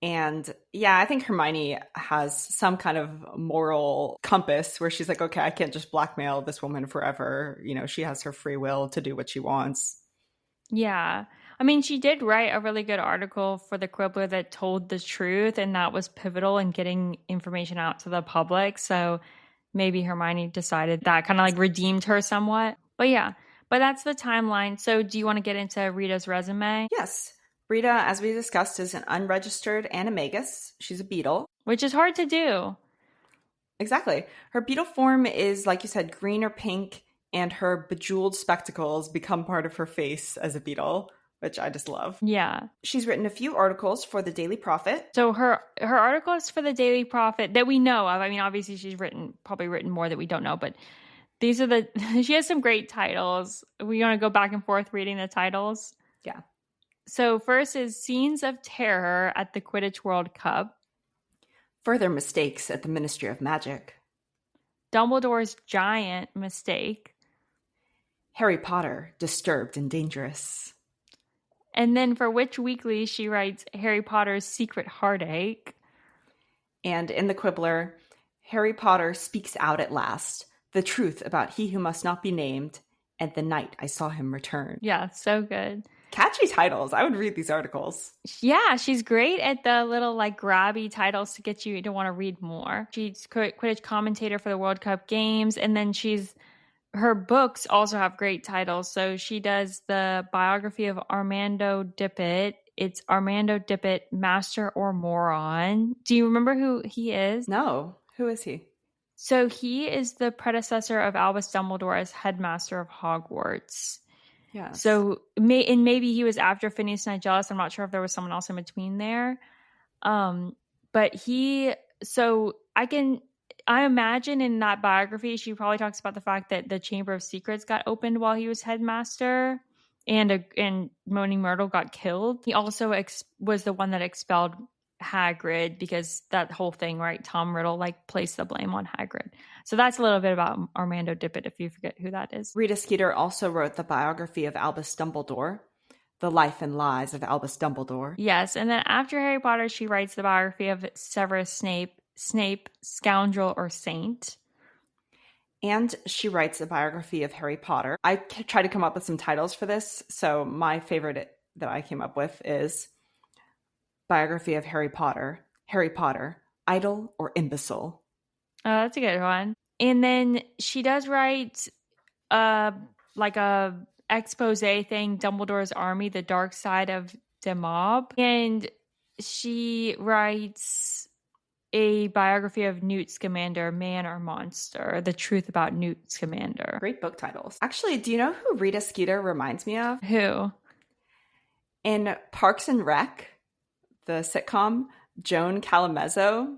And yeah, I think Hermione has some kind of moral compass where she's like, okay, I can't just blackmail this woman forever. You know, she has her free will to do what she wants. Yeah. I mean, she did write a really good article for the Quibbler that told the truth, and that was pivotal in getting information out to the public. So maybe Hermione decided that kind of like redeemed her somewhat. But yeah, but that's the timeline. So do you want to get into Rita's resume? Yes. Rita, as we discussed, is an unregistered animagus. She's a beetle. Which is hard to do. Exactly. Her beetle form is, like you said, green or pink, and her bejeweled spectacles become part of her face as a beetle, which I just love. Yeah. She's written a few articles for the Daily Prophet. So her articles for the Daily Prophet that we know of. I mean, obviously she's probably written more that we don't know, but these are she has some great titles. We want to go back and forth reading the titles. Yeah. So first is Scenes of Terror at the Quidditch World Cup. Further mistakes at the Ministry of Magic. Dumbledore's giant mistake. Harry Potter, disturbed and dangerous. And then for Witch Weekly, she writes Harry Potter's secret heartache. And in the Quibbler, Harry Potter speaks out at last, the truth about he who must not be named, and the night I saw him return. Yeah, so good. Catchy titles. I would read these articles. Yeah, she's great at the little like grabby titles to get you to want to read more. She's Quidditch commentator for the World Cup games, and then her books also have great titles. So she does the biography of Armando Dippet. It's Armando Dippet, Master or Moron. Do you remember who he is? No. Who is he? So he is the predecessor of Albus Dumbledore as headmaster of Hogwarts. Yeah. So maybe he was after Phineas Nigellus. I'm not sure if there was someone else in between there. But I imagine in that biography, she probably talks about the fact that the Chamber of Secrets got opened while he was headmaster, and Moaning Myrtle got killed. He also was the one that expelled Hagrid because that whole thing, right? Tom Riddle like placed the blame on Hagrid. So that's a little bit about Armando Dippet if you forget who that is. Rita Skeeter also wrote the biography of Albus Dumbledore, The Life and Lies of Albus Dumbledore. Yes, and then after Harry Potter, she writes the biography of Severus Snape, Scoundrel or Saint. And she writes a biography of Harry Potter. I tried to come up with some titles for this. So my favorite that I came up with is Biography of Harry Potter, Idle or Imbecile. Oh, that's a good one. And then she does write uh like a expose thing, Dumbledore's Army, The Dark Side of the Mob. And she writes a biography of Newt Scamander, Man or Monster, The Truth About Newt Scamander. Great book titles. Actually, do you know who Rita Skeeter reminds me of? Who? In Parks and Rec, the sitcom, Joan Calamezzo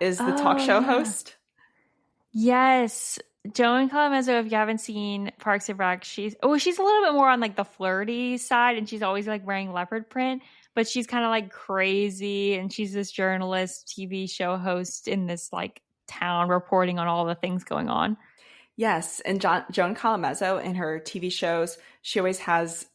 is the talk show host. Yes. Joan Calamezzo, if you haven't seen Parks and Rec, she's a little bit more on like the flirty side, and she's always like wearing leopard print, but she's kind of like crazy, and she's this journalist, TV show host in this like town reporting on all the things going on. Yes, and Joan Calamezzo in her TV shows, she always has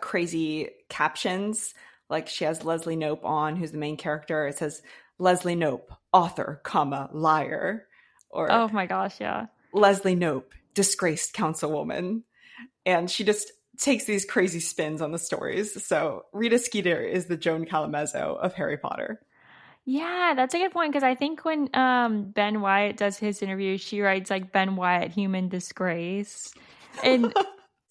crazy captions. Like she has Leslie Knope on, who's the main character. It says, Leslie Knope, author, comma, liar. Or, oh my gosh, yeah. Leslie Knope, disgraced councilwoman. And she just takes these crazy spins on the stories. So Rita Skeeter is the Joan Calamezzo of Harry Potter. Yeah, that's a good point, because I think when Ben Wyatt does his interview, she writes like Ben Wyatt, human disgrace. And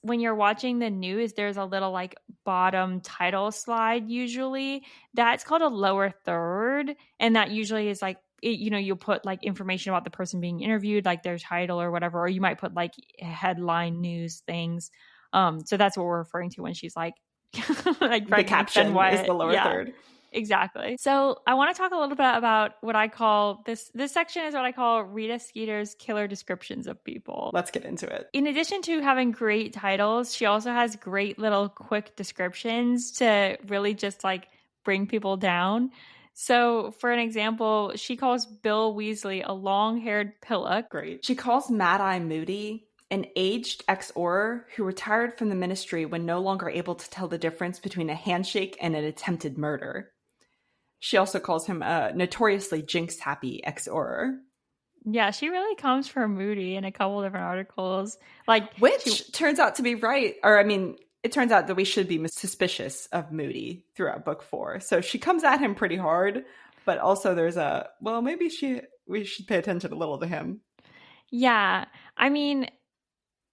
when you're watching the news, there's a little like bottom title slide usually. That's called a lower third. And that usually is like, you'll put like information about the person being interviewed, like their title or whatever, or you might put like headline news things. So that's what we're referring to when she's like, like the caption is the lower third. Exactly. So I want to talk a little bit about what I call this section is what I call Rita Skeeter's killer descriptions of people. Let's get into it. In addition to having great titles, she also has great little quick descriptions to really just like bring people down. So for an example, she calls Bill Weasley a long-haired pillock. Great. She calls Mad-Eye Moody an aged ex-Auror who retired from the ministry when no longer able to tell the difference between a handshake and an attempted murder. She also calls him a notoriously jinx-happy ex-Auror. Yeah, she really comes for Moody in a couple different articles. Like, which turns out to be right. Or, I mean, it turns out that we should be suspicious of Moody throughout book 4. So she comes at him pretty hard, but also there's maybe we should pay attention a little to him. Yeah, I mean,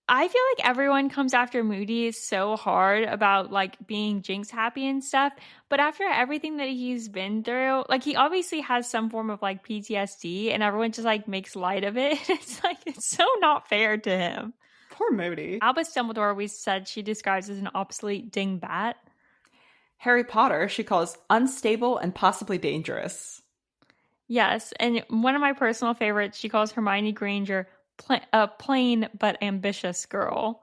I feel like everyone comes after Moody so hard about like being jinx happy and stuff. But after everything that he's been through, like he obviously has some form of like PTSD, and everyone just like makes light of it. It's like, it's so not fair to him. Poor Moody. Albus Dumbledore, we said she describes as an obsolete dingbat. Harry Potter, she calls unstable and possibly dangerous. Yes. And one of my personal favorites, she calls Hermione Granger a plain but ambitious girl.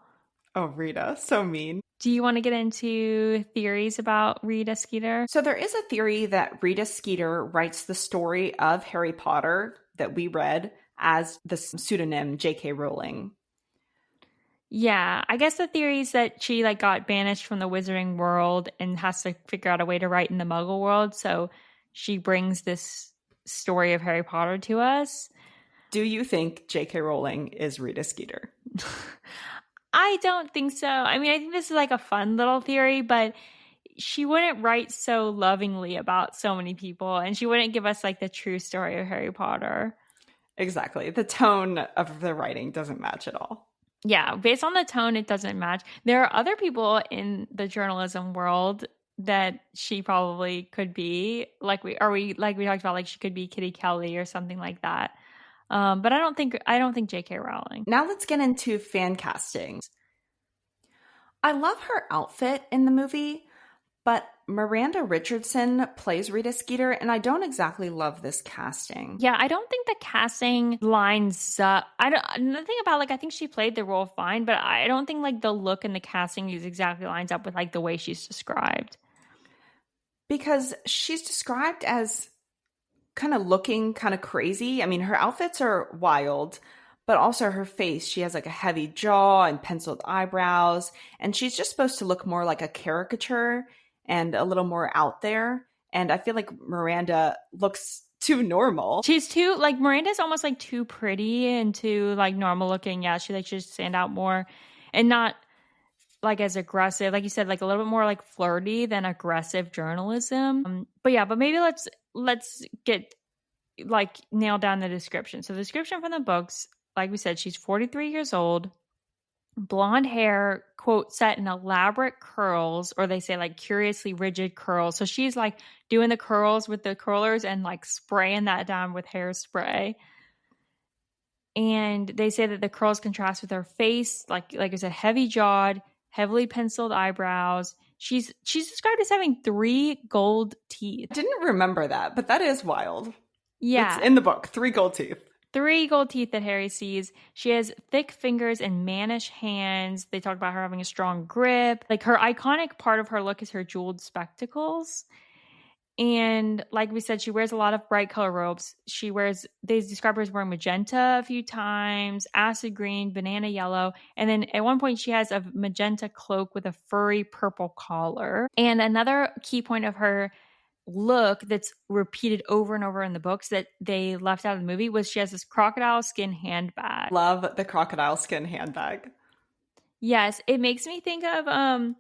Oh, Rita, so mean. Do you want to get into theories about Rita Skeeter? So there is a theory that Rita Skeeter writes the story of Harry Potter that we read as the pseudonym JK Rowling. Yeah, I guess the theory is that she like got banished from the wizarding world and has to figure out a way to write in the muggle world. So she brings this story of Harry Potter to us. Do you think J.K. Rowling is Rita Skeeter? I don't think so. I mean, I think this is like a fun little theory, but she wouldn't write so lovingly about so many people, and she wouldn't give us like the true story of Harry Potter. Exactly. The tone of the writing doesn't match at all. Yeah, based on the tone, it doesn't match. There are other people in the journalism world that she probably could be. Like we talked about, like she could be Kitty Kelly or something like that. But I don't think JK Rowling. Now let's get into fan casting. I love her outfit in the movie, but Miranda Richardson plays Rita Skeeter, and I don't exactly love this casting. Yeah, I don't think the casting lines up. Nothing about like I think she played the role fine, but I don't think like the look and the casting is exactly lines up with like the way she's described. Because she's described as kind of looking kind of crazy. I mean, her outfits are wild, but also her face. She has like a heavy jaw and penciled eyebrows, and she's just supposed to look more like a caricature and a little more out there. And I feel like Miranda looks too normal. She's too, like, Miranda's almost like too pretty and too like normal looking. Yeah, she like should stand out more and not like as aggressive. Like you said, like a little bit more like flirty than aggressive journalism. But yeah, but maybe let's get like nail down the description. So the description from the books, like we said, she's 43 years old, blonde hair, quote, set in elaborate curls, or they say like curiously rigid curls. So she's like doing the curls with the curlers and like spraying that down with hairspray. And they say that the curls contrast with her face, like I said, heavy jawed, heavily penciled eyebrows. She's described as having 3 gold teeth. I didn't remember that, but that is wild. Yeah. It's in the book. 3 gold teeth. 3 gold teeth that Harry sees. She has thick fingers and mannish hands. They talk about her having a strong grip. Like her iconic part of her look is her jeweled spectacles. And like we said, she wears a lot of bright color robes. They describe her as wearing magenta a few times, acid green, banana yellow. And then at one point she has a magenta cloak with a furry purple collar. And another key point of her look that's repeated over and over in the books that they left out of the movie was she has this crocodile skin handbag. Love the crocodile skin handbag. Yes, it makes me think of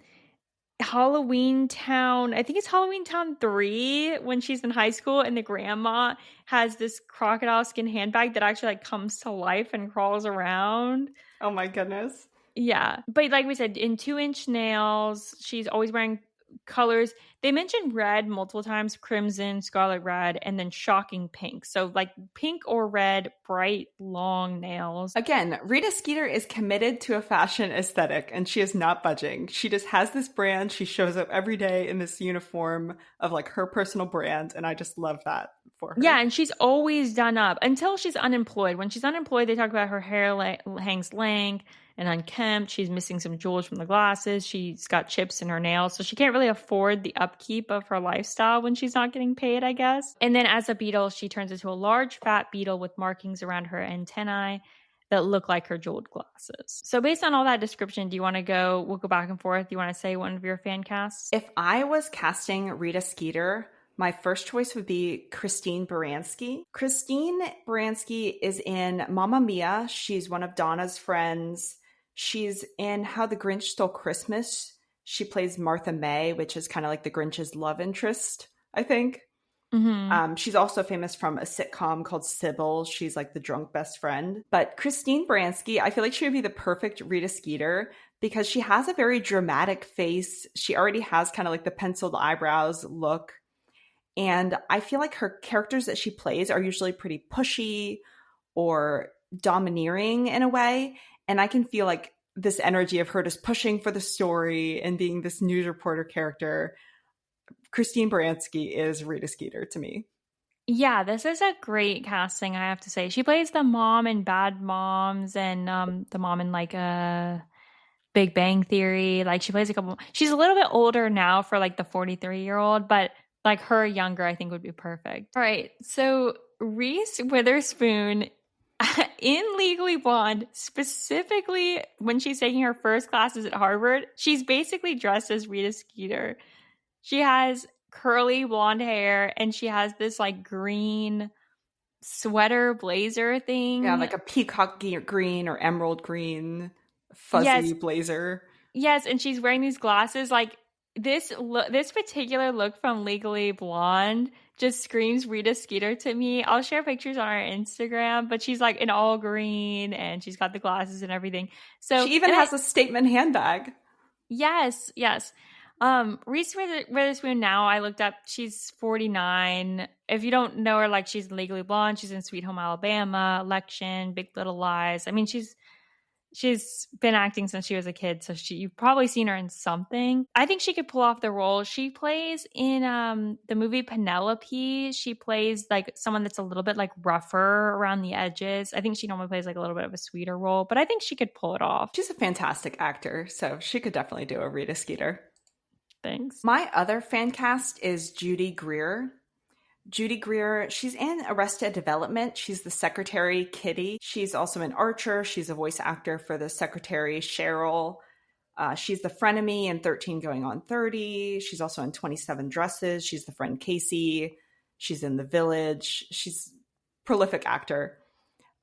Halloween Town. I think it's Halloween Town 3 when she's in high school and the grandma has this crocodile skin handbag that actually like comes to life and crawls around. Oh my goodness. Yeah. But like we said, in 2-inch nails, she's always wearing colors. They mentioned red multiple times, crimson, scarlet red, and then shocking pink. So like pink or red, bright, long nails. Again, Rita Skeeter is committed to a fashion aesthetic and she is not budging. She just has this brand. She shows up every day in this uniform of like her personal brand. And I just love that for her. Yeah, and she's always done up until she's unemployed. When she's unemployed, they talk about her hair hangs lank and unkempt. She's missing some jewels from the glasses. She's got chips in her nails. So she can't really afford the upkeep of her lifestyle when she's not getting paid, I guess. And then as a beetle, she turns into a large fat beetle with markings around her antennae that look like her jeweled glasses. So based on all that description, do you want to we'll go back and forth. Do you want to say one of your fan casts? If I was casting Rita Skeeter, my first choice would be Christine Baranski. Christine Baranski is in Mamma Mia. She's one of Donna's friends. She's in How the Grinch Stole Christmas. She plays Martha May, which is kind of like the Grinch's love interest, I think. Mm-hmm. She's also famous from a sitcom called Sybil. She's like the drunk best friend. But Christine Baranski, I feel like she would be the perfect Rita Skeeter because she has a very dramatic face. She already has kind of like the penciled eyebrows look. And I feel like her characters that she plays are usually pretty pushy or domineering in a way. And I can feel like this energy of her just pushing for the story and being this news reporter character. Christine Baranski is Rita Skeeter to me. Yeah, this is a great casting, I have to say. She plays the mom in Bad Moms and the mom in like a Big Bang Theory. Like she plays a couple. She's a little bit older now for like the 43-year-old, but like her younger, I think would be perfect. All right, so Reese Witherspoon in Legally Blonde, specifically when she's taking her first classes at Harvard, she's basically dressed as Rita Skeeter. She has curly blonde hair and she has this like green sweater blazer thing. Yeah, like a peacock green or emerald green fuzzy blazer. Yes, and she's wearing these glasses. Like this particular look from Legally Blonde just screams Rita Skeeter to me. I'll share pictures on our Instagram, but she's like in all green and she's got the glasses and everything. So she even has a statement handbag. Yes. Reese Witherspoon now, I looked up, she's 49. If you don't know her, like she's Legally Blonde, she's in Sweet Home Alabama, Election, Big Little Lies. I mean, she's been acting since she was a kid, so you've probably seen her in something. I think she could pull off the role. She plays in the movie Penelope. She plays like someone that's a little bit like rougher around the edges. I think she normally plays like a little bit of a sweeter role, but I think she could pull it off. She's a fantastic actor, so she could definitely do a Rita Skeeter. Thanks. My other fan cast is Judy Greer. Judy Greer, she's in Arrested Development. She's the secretary, Kitty. She's also in Archer. She's a voice actor for the secretary, Cheryl. She's the frenemy in 13 Going on 30. She's also in 27 Dresses. She's the friend, Casey. She's in The Village. She's a prolific actor.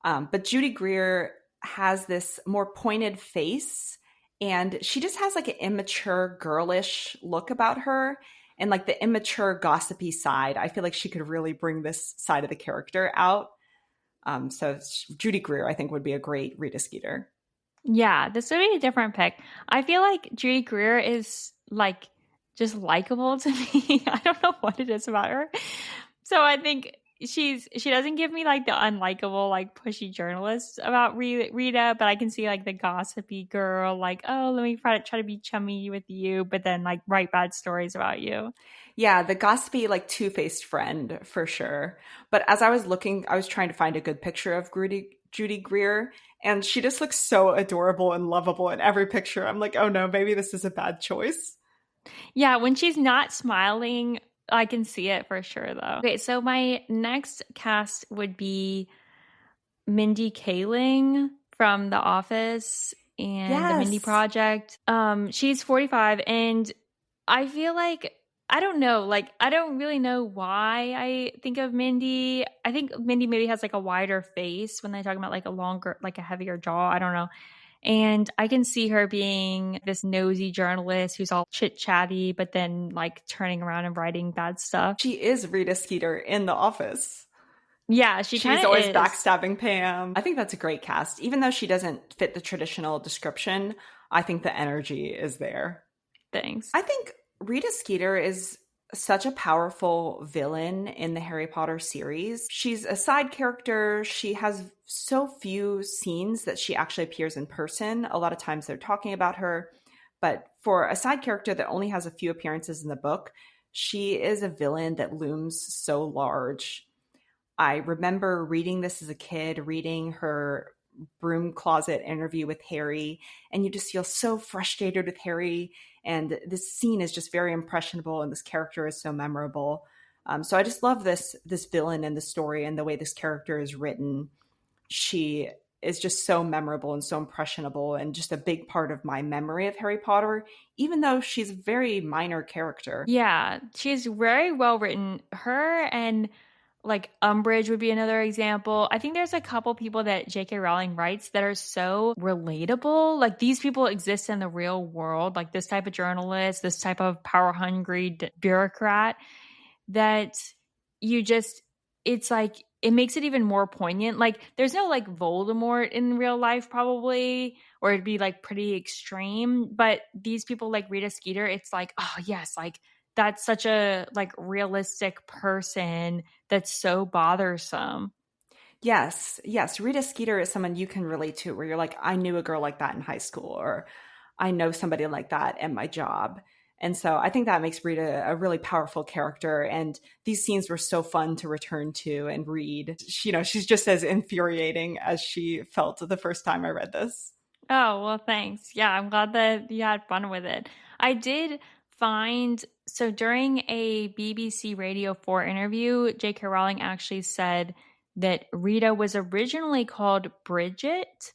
But Judy Greer has this more pointed face, and she just has like an immature, girlish look about her. And like the immature, gossipy side, I feel like she could really bring this side of the character out. So Judy Greer, I think, would be a great Rita Skeeter. Yeah, this would be a different pick. I feel like Judy Greer is like just likable to me. I don't know what it is about her. So I think she doesn't give me like the unlikable, like pushy journalist about Rita, but I can see like the gossipy girl, like, oh, let me try to be chummy with you, but then like write bad stories about you. Yeah, the gossipy, like two-faced friend for sure. But as I was looking, I was trying to find a good picture of Judy Greer, and she just looks so adorable and lovable in every picture. I'm like, oh no, maybe this is a bad choice. Yeah, when she's not smiling, I can see it for sure though. Okay, so my next cast would be Mindy Kaling from The Office and The Mindy Yes. Project. She's 45, and I feel like I don't know, like I don't really know why I think of Mindy. I think Mindy maybe has like a wider face when they talk about like a longer, like a heavier jaw. I don't know. And I can see her being this nosy journalist who's all chit chatty, but then like turning around and writing bad stuff. She is Rita Skeeter in The Office. Yeah, she She's kind of always is. backstabbing Pam. I think that's a great cast. Even though she doesn't fit the traditional description, I think the energy is there. Things. I think Rita Skeeter is such a powerful villain in the Harry Potter series. She's a side character. She has so few scenes that she actually appears in person. A lot of times they're talking about her. But for a side character that only has a few appearances in the book, she is a villain that looms so large. I remember reading this as a kid, reading her broom closet interview with Harry, and you just feel so frustrated with Harry. And this scene is just very impressionable, and this character is so memorable. So I just love this villain and the story and the way this character is written. She is just so memorable and so impressionable, and just a big part of my memory of Harry Potter, even though she's a very minor character. Yeah, she's very well written. Her and like Umbridge would be another example. I think there's a couple people that JK Rowling writes that are so relatable. Like these people exist in the real world, like this type of journalist, this type of power hungry bureaucrat that you just, it's like, it makes it even more poignant. Like there's no like Voldemort in real life probably, or it'd be like pretty extreme. But these people like Rita Skeeter, it's like, oh yes, like that's such a like realistic person that's so bothersome. Yes, yes. Rita Skeeter is someone you can relate to where you're like, I knew a girl like that in high school, or I know somebody like that at my job. And so I think that makes Rita a really powerful character. And these scenes were so fun to return to and read. She's just as infuriating as she felt the first time I read this. Oh, well, thanks. Yeah, I'm glad that you had fun with it. I did find, so during a BBC Radio 4 interview, JK Rowling actually said that Rita was originally called Bridget,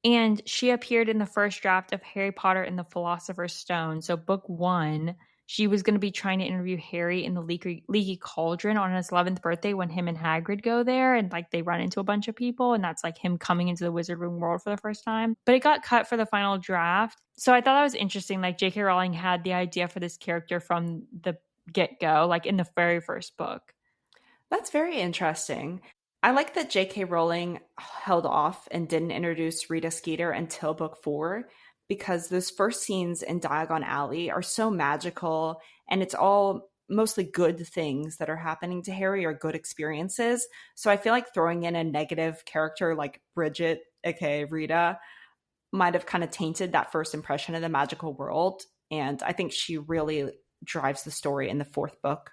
and she appeared in the first draft of Harry Potter and the Philosopher's Stone. So, book one, she was going to be trying to interview Harry in the Leaky Cauldron on his 11th birthday when him and Hagrid go there and like they run into a bunch of people. And that's like him coming into the Wizarding world for the first time. But it got cut for the final draft. So, I thought that was interesting. Like, J.K. Rowling had the idea for this character from the get go, like in the very first book. That's very interesting. I like that J.K. Rowling held off and didn't introduce Rita Skeeter until book four, because those first scenes in Diagon Alley are so magical, and it's all mostly good things that are happening to Harry, or good experiences. So I feel like throwing in a negative character like Bridget, aka Rita, might have kind of tainted that first impression of the magical world. And I think she really drives the story in the fourth book.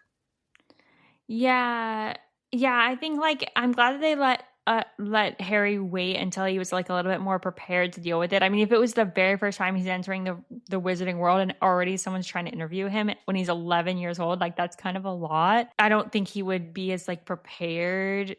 Yeah. Yeah, I think like I'm glad that they let Harry wait until he was like a little bit more prepared to deal with it. I mean, if it was the very first time he's entering the wizarding world and already someone's trying to interview him when he's 11 years old, like that's kind of a lot. I don't think he would be as like prepared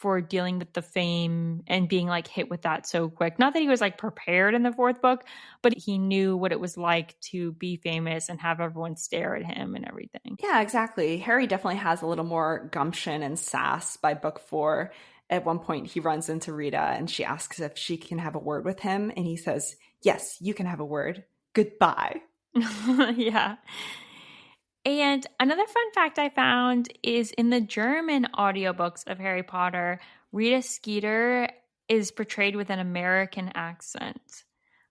for dealing with the fame and being like hit with that so quick. Not that he was like prepared in the fourth book, but he knew what it was like to be famous and have everyone stare at him and everything. Yeah, exactly. Harry definitely has a little more gumption and sass by book 4. At one point, he runs into Rita and she asks if she can have a word with him. And he says, "Yes, you can have a word. Goodbye." Yeah. And another fun fact I found is in the German audiobooks of Harry Potter, Rita Skeeter is portrayed with an American accent,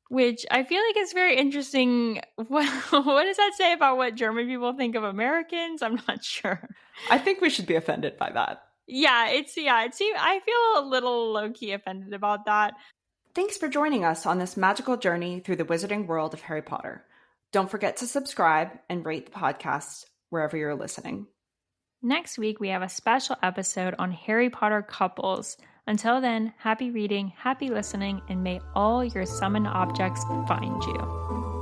which I feel like is very interesting. What does that say about what German people think of Americans? I'm not sure. I think we should be offended by that. I feel a little low-key offended about that. Thanks for joining us on this magical journey through the wizarding world of Harry Potter. Don't forget to subscribe and rate the podcast wherever you're listening. Next week, we have a special episode on Harry Potter couples. Until then, happy reading, happy listening, and may all your summoned objects find you.